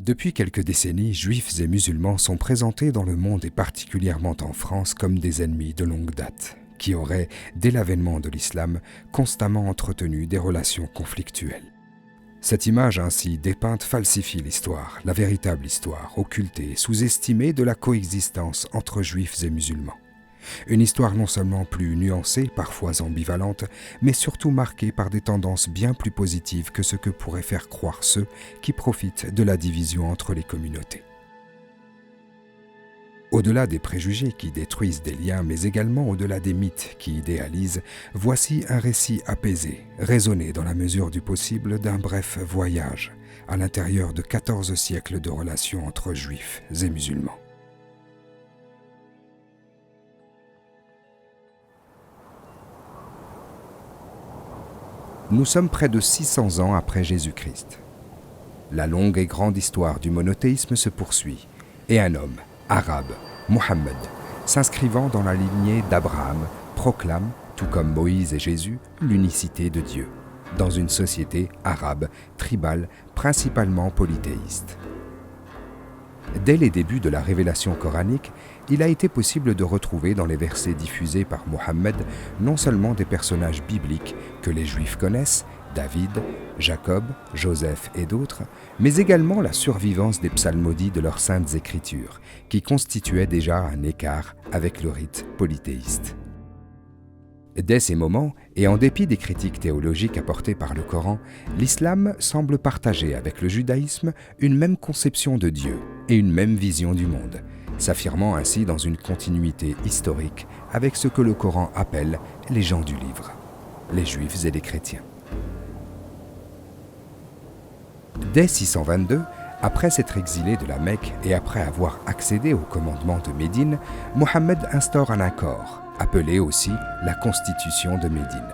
Depuis quelques décennies, juifs et musulmans sont présentés dans le monde et particulièrement en France comme des ennemis de longue date, qui auraient, dès l'avènement de l'islam, constamment entretenu des relations conflictuelles. Cette image ainsi dépeinte falsifie l'histoire, la véritable histoire, occultée, sous-estimée de la coexistence entre juifs et musulmans. Une histoire non seulement plus nuancée, parfois ambivalente, mais surtout marquée par des tendances bien plus positives que ce que pourraient faire croire ceux qui profitent de la division entre les communautés. Au-delà des préjugés qui détruisent des liens, mais également au-delà des mythes qui idéalisent, voici un récit apaisé, raisonné dans la mesure du possible d'un bref voyage à l'intérieur de 14 siècles de relations entre juifs et musulmans. Nous sommes près de 600 ans après Jésus-Christ. La longue et grande histoire du monothéisme se poursuit, et un homme, arabe, Mohammed, s'inscrivant dans la lignée d'Abraham, proclame, tout comme Moïse et Jésus, l'unicité de Dieu, dans une société arabe, tribale, principalement polythéiste. Dès les débuts de la révélation coranique, il a été possible de retrouver dans les versets diffusés par Mohammed non seulement des personnages bibliques que les Juifs connaissent, David, Jacob, Joseph et d'autres, mais également la survivance des psalmodies de leurs saintes écritures, qui constituaient déjà un écart avec le rite polythéiste. Dès ces moments, et en dépit des critiques théologiques apportées par le Coran, l'islam semble partager avec le judaïsme une même conception de Dieu et une même vision du monde, s'affirmant ainsi dans une continuité historique avec ce que le Coran appelle les gens du livre, les juifs et les chrétiens. Dès 622, après s'être exilé de la Mecque et après avoir accédé au commandement de Médine, Mohammed instaure un accord, appelé aussi la Constitution de Médine,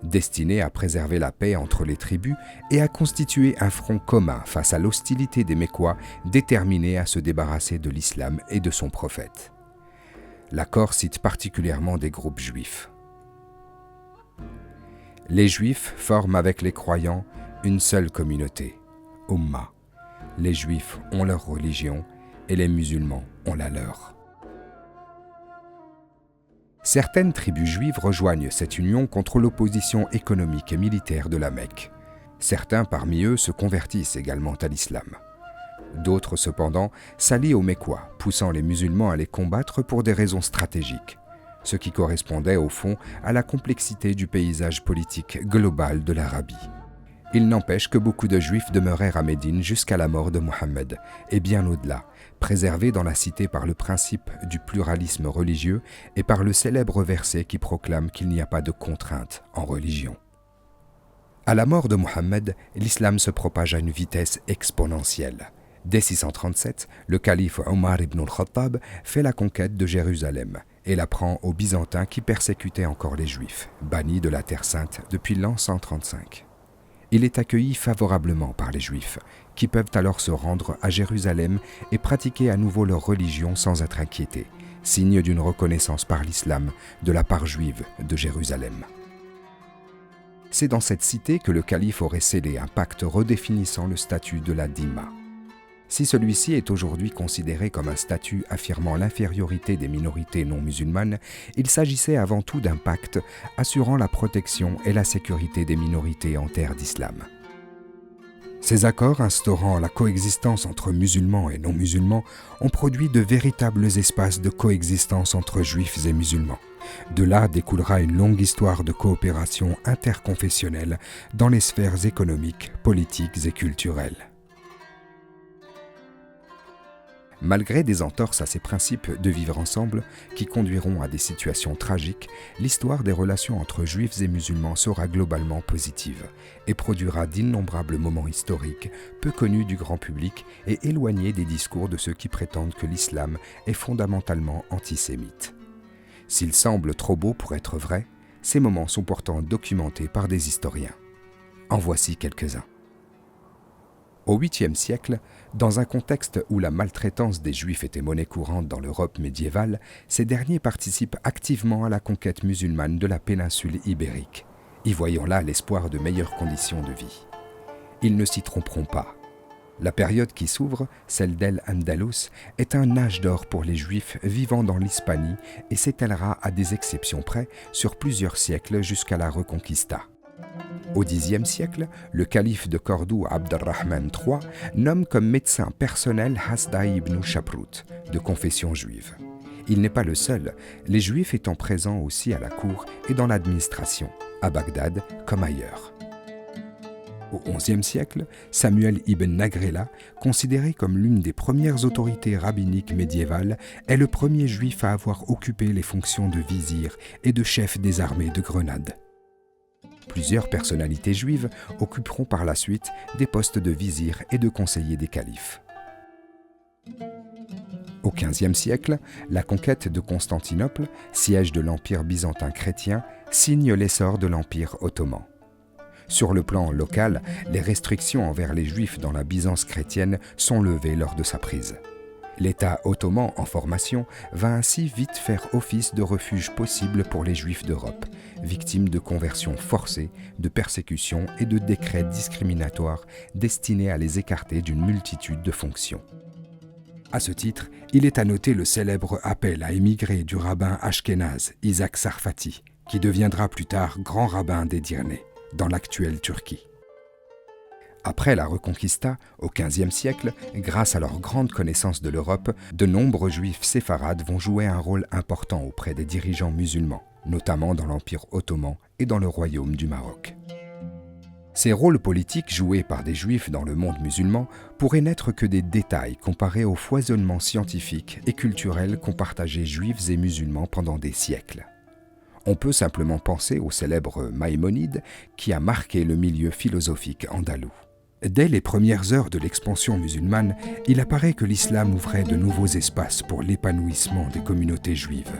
destiné à préserver la paix entre les tribus et à constituer un front commun face à l'hostilité des Mécois déterminés à se débarrasser de l'islam et de son prophète. L'accord cite particulièrement des groupes juifs. Les Juifs forment avec les croyants une seule communauté, Ummah. Les Juifs ont leur religion et les musulmans ont la leur. Certaines tribus juives rejoignent cette union contre l'opposition économique et militaire de la Mecque. Certains parmi eux se convertissent également à l'islam. D'autres, cependant, s'allient aux Mécois, poussant les musulmans à les combattre pour des raisons stratégiques, ce qui correspondait au fond à la complexité du paysage politique global de l'Arabie. Il n'empêche que beaucoup de Juifs demeurèrent à Médine jusqu'à la mort de Mohammed, et bien au-delà, préservés dans la cité par le principe du pluralisme religieux et par le célèbre verset qui proclame qu'il n'y a pas de contrainte en religion. À la mort de Mohammed, l'islam se propage à une vitesse exponentielle. Dès 637, le calife Omar ibn al-Khattab fait la conquête de Jérusalem et la prend aux Byzantins qui persécutaient encore les Juifs, bannis de la Terre Sainte depuis l'an 135. Il est accueilli favorablement par les Juifs, qui peuvent alors se rendre à Jérusalem et pratiquer à nouveau leur religion sans être inquiétés, signe d'une reconnaissance par l'islam de la part juive de Jérusalem. C'est dans cette cité que le calife aurait scellé un pacte redéfinissant le statut de la dhimma. Si celui-ci est aujourd'hui considéré comme un statut affirmant l'infériorité des minorités non musulmanes, il s'agissait avant tout d'un pacte assurant la protection et la sécurité des minorités en terre d'islam. Ces accords instaurant la coexistence entre musulmans et non-musulmans ont produit de véritables espaces de coexistence entre juifs et musulmans. De là découlera une longue histoire de coopération interconfessionnelle dans les sphères économiques, politiques et culturelles. Malgré des entorses à ces principes de vivre ensemble qui conduiront à des situations tragiques, l'histoire des relations entre juifs et musulmans sera globalement positive et produira d'innombrables moments historiques peu connus du grand public et éloignés des discours de ceux qui prétendent que l'islam est fondamentalement antisémite. S'ils semblent trop beaux pour être vrais, ces moments sont pourtant documentés par des historiens. En voici quelques-uns. Au 8e siècle, dans un contexte où la maltraitance des Juifs était monnaie courante dans l'Europe médiévale, ces derniers participent activement à la conquête musulmane de la péninsule ibérique, y voyant là l'espoir de meilleures conditions de vie. Ils ne s'y tromperont pas. La période qui s'ouvre, celle d'El-Andalus, est un âge d'or pour les Juifs vivant dans l'Hispanie et s'étalera à des exceptions près sur plusieurs siècles jusqu'à la Reconquista. Au Xe siècle, le calife de Cordoue Abd-ar-Rahman III nomme comme médecin personnel Hasdai ibn Shaprut, de confession juive. Il n'est pas le seul, les Juifs étant présents aussi à la cour et dans l'administration, à Bagdad comme ailleurs. Au XIe siècle, Samuel ibn Nagrela, considéré comme l'une des premières autorités rabbiniques médiévales, est le premier juif à avoir occupé les fonctions de vizir et de chef des armées de Grenade. Plusieurs personnalités juives occuperont par la suite des postes de vizir et de conseiller des califes. Au XVe siècle, la conquête de Constantinople, siège de l'Empire byzantin chrétien, signe l'essor de l'Empire ottoman. Sur le plan local, les restrictions envers les Juifs dans la Byzance chrétienne sont levées lors de sa prise. L'État ottoman en formation va ainsi vite faire office de refuge possible pour les Juifs d'Europe, victimes de conversions forcées, de persécutions et de décrets discriminatoires destinés à les écarter d'une multitude de fonctions. À ce titre, il est à noter le célèbre appel à émigrer du rabbin ashkénaze Isaac Sarfati, qui deviendra plus tard grand rabbin d'Edirne, dans l'actuelle Turquie. Après la Reconquista, au XVe siècle, grâce à leur grande connaissance de l'Europe, de nombreux juifs séfarades vont jouer un rôle important auprès des dirigeants musulmans, notamment dans l'Empire ottoman et dans le Royaume du Maroc. Ces rôles politiques joués par des juifs dans le monde musulman pourraient n'être que des détails comparés au foisonnement scientifique et culturel qu'ont partagé juifs et musulmans pendant des siècles. On peut simplement penser au célèbre Maïmonide qui a marqué le milieu philosophique andalou. Dès les premières heures de l'expansion musulmane, il apparaît que l'islam ouvrait de nouveaux espaces pour l'épanouissement des communautés juives.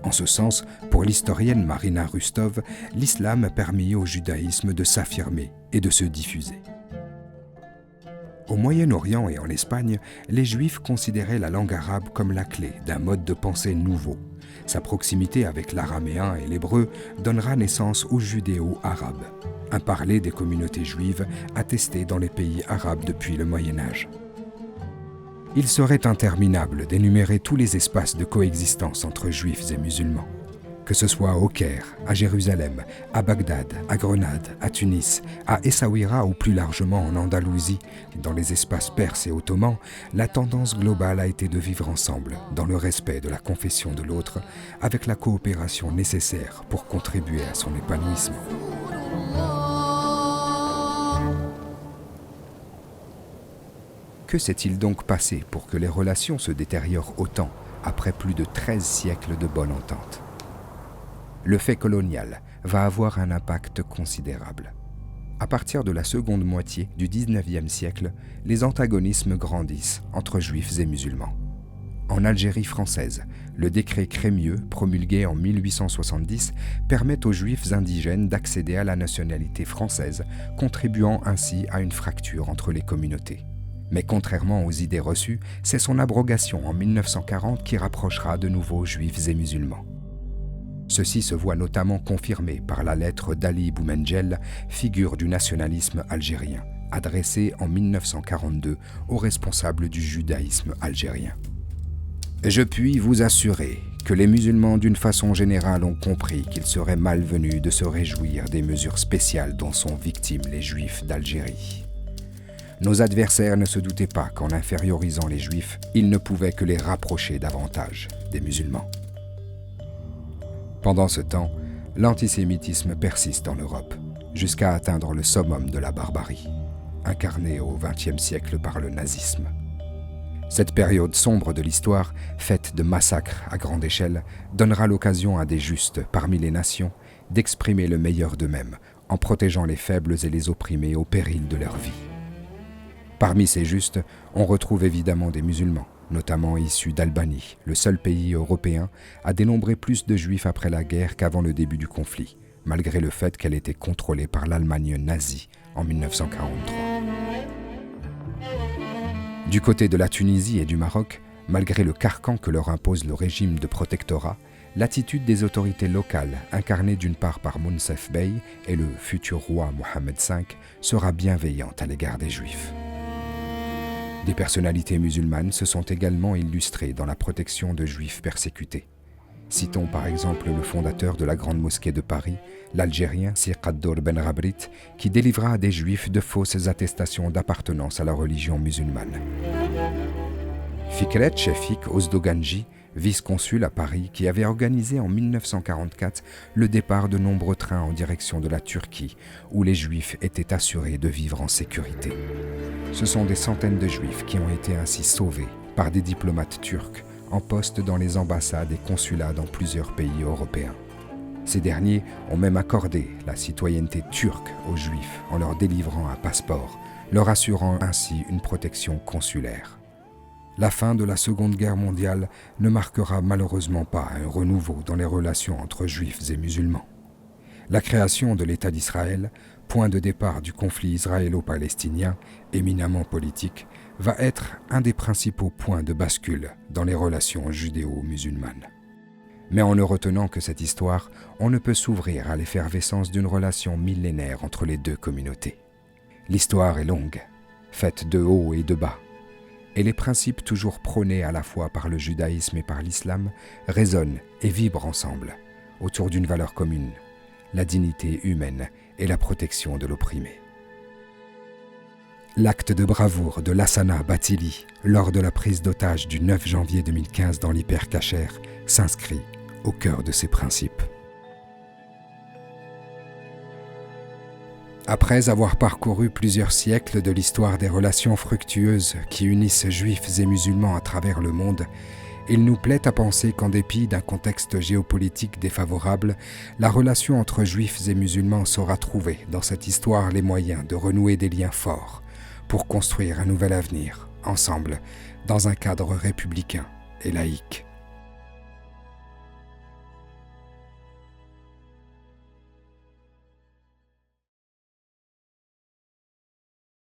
En ce sens, pour l'historienne Marina Rustov, l'islam permit au judaïsme de s'affirmer et de se diffuser. Au Moyen-Orient et en Espagne, les Juifs considéraient la langue arabe comme la clé d'un mode de pensée nouveau. Sa proximité avec l'araméen et l'hébreu donnera naissance au judéo-arabe, un parler des communautés juives attesté dans les pays arabes depuis le Moyen-Âge. Il serait interminable d'énumérer tous les espaces de coexistence entre juifs et musulmans. Que ce soit au Caire, à Jérusalem, à Bagdad, à Grenade, à Tunis, à Essaouira ou plus largement en Andalousie, dans les espaces perses et ottomans, la tendance globale a été de vivre ensemble, dans le respect de la confession de l'autre, avec la coopération nécessaire pour contribuer à son épanouissement. Que s'est-il donc passé pour que les relations se détériorent autant après plus de 13 siècles de bonne entente ? Le fait colonial va avoir un impact considérable. À partir de la seconde moitié du XIXe siècle, les antagonismes grandissent entre juifs et musulmans. En Algérie française, le décret Crémieux, promulgué en 1870, permet aux juifs indigènes d'accéder à la nationalité française, contribuant ainsi à une fracture entre les communautés. Mais contrairement aux idées reçues, c'est son abrogation en 1940 qui rapprochera de nouveau juifs et musulmans. Ceci se voit notamment confirmé par la lettre d'Ali Boumendjel, figure du nationalisme algérien, adressée en 1942 aux responsables du judaïsme algérien. « Je puis vous assurer que les musulmans d'une façon générale ont compris qu'il serait malvenu de se réjouir des mesures spéciales dont sont victimes les juifs d'Algérie. Nos adversaires ne se doutaient pas qu'en infériorisant les juifs, ils ne pouvaient que les rapprocher davantage des musulmans. » Pendant ce temps, l'antisémitisme persiste en Europe, jusqu'à atteindre le summum de la barbarie, incarné au XXe siècle par le nazisme. Cette période sombre de l'histoire, faite de massacres à grande échelle, donnera l'occasion à des justes parmi les nations d'exprimer le meilleur d'eux-mêmes, en protégeant les faibles et les opprimés au péril de leur vie. Parmi ces justes, on retrouve évidemment des musulmans, notamment issus d'Albanie, le seul pays européen à dénombrer plus de juifs après la guerre qu'avant le début du conflit, malgré le fait qu'elle était contrôlée par l'Allemagne nazie en 1943. Du côté de la Tunisie et du Maroc, malgré le carcan que leur impose le régime de protectorat, l'attitude des autorités locales, incarnées d'une part par Mounsef Bey et le futur roi Mohammed V, sera bienveillante à l'égard des Juifs. Des personnalités musulmanes se sont également illustrées dans la protection de juifs persécutés. Citons par exemple le fondateur de la Grande Mosquée de Paris, l'Algérien Sir Kaddour Ben Rabrit, qui délivra à des juifs de fausses attestations d'appartenance à la religion musulmane. Fikret Shefik Ozdoganji, vice-consul à Paris, qui avait organisé en 1944 le départ de nombreux trains en direction de la Turquie, où les juifs étaient assurés de vivre en sécurité. Ce sont des centaines de juifs qui ont été ainsi sauvés par des diplomates turcs en poste dans les ambassades et consulats dans plusieurs pays européens. Ces derniers ont même accordé la citoyenneté turque aux Juifs en leur délivrant un passeport, leur assurant ainsi une protection consulaire. La fin de la Seconde Guerre mondiale ne marquera malheureusement pas un renouveau dans les relations entre Juifs et musulmans. La création de l'État d'Israël, point de départ du conflit israélo-palestinien, éminemment politique, va être un des principaux points de bascule dans les relations judéo-musulmanes. Mais en ne retenant que cette histoire, on ne peut s'ouvrir à l'effervescence d'une relation millénaire entre les deux communautés. L'histoire est longue, faite de hauts et de bas, et les principes toujours prônés à la fois par le judaïsme et par l'islam résonnent et vibrent ensemble autour d'une valeur commune, la dignité humaine et la protection de l'opprimé. L'acte de bravoure de Lassana Bathily lors de la prise d'otage du 9 janvier 2015 dans l'Hyper Cacher s'inscrit au cœur de ces principes. Après avoir parcouru plusieurs siècles de l'histoire des relations fructueuses qui unissent juifs et musulmans à travers le monde, il nous plaît à penser qu'en dépit d'un contexte géopolitique défavorable, la relation entre juifs et musulmans saura trouver dans cette histoire les moyens de renouer des liens forts pour construire un nouvel avenir, ensemble, dans un cadre républicain et laïque.